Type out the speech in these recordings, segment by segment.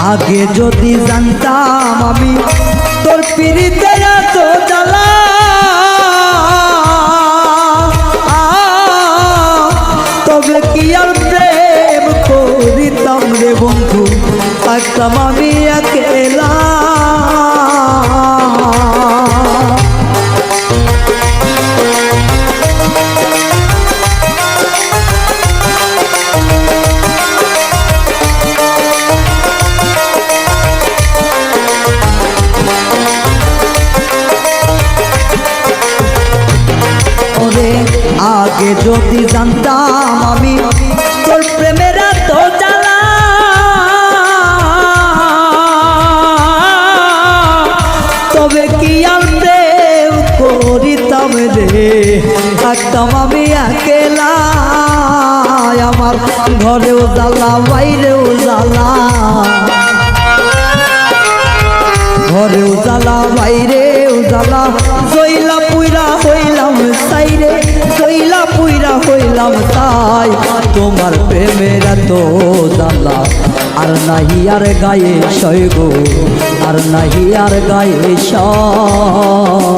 আগে যদি জানতাম আমি তোর পিড়িতে এত জ্বালা, তবে কি আর প্রেম করিতাম রে বন্ধু, থাকতাম আমি একেলা। আগে যদি জানতাম আমি তোর প্রেমের এত জ্বালা, তবে কি আর প্রেম করিতাম রে, থাকতাম আমি একেলা। আমার ঘরেও জ্বালা বাইরেও জ্বালা, ঘরেও জ্বালা বাইরেও জ্বালা, জইলা পুইরা হইলাম সাইরে, জইলা পুইরা হইলাম তাই। তোমার প্রেমের এত জ্বালা আর নাহি আর গায়ে সয় গো, আর নাহি আর গায়ে সয়।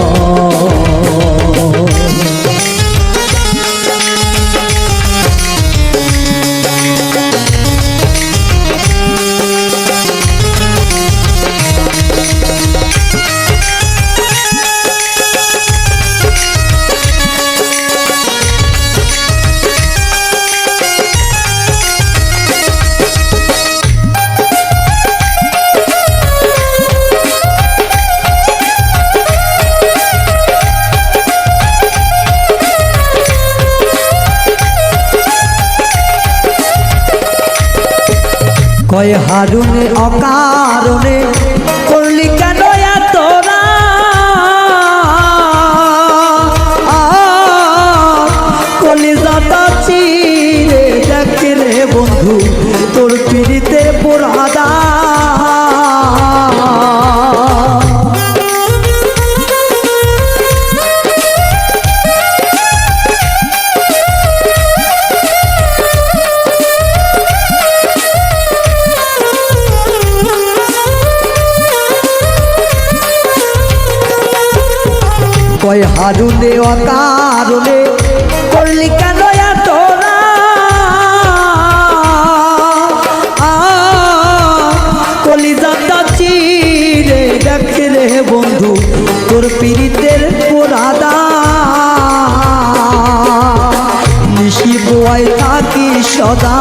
কয় হারুনে অকারণে করলি কেন তোরা, কলিজাটা চিরে দেখলে বন্ধু তোর পিড়িতে পোড়াদা। কয় হারুনে অকারণে করলি কেন তোরা, কলিজাটা চিরে দেখলে বন্ধু তোর পিড়িতের পোড়াদা। নিশি বোয়াই থাকি সদা,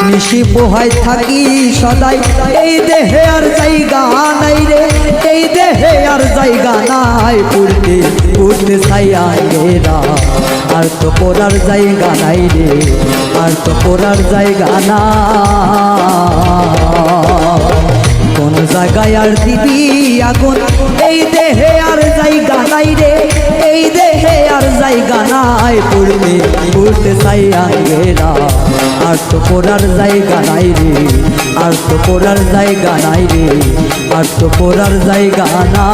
নিশি পোহাই থাকি সদাই, এই দেহে আর জায়গা নাই রে, এই দেহে আর জায়গা নাই। পড়তে পড়তে ছাইয়া ঘেরা, আর তো পড়ার জায়গা নাই রে, আর তো পড়ার জায়গা না। কোন জায়গায় আর দিবি আগুন, এই দেহে আর জায়গা নাই রে, এই দেহে আর জায়গা নাই। পড়তে পড়তে ছাইয়া ঘেরা, আর তো পড়ার জায়গা নাই রে, আর তো পড়ার জায়গা নাই রে, আর তো পড়ার জায়গা না।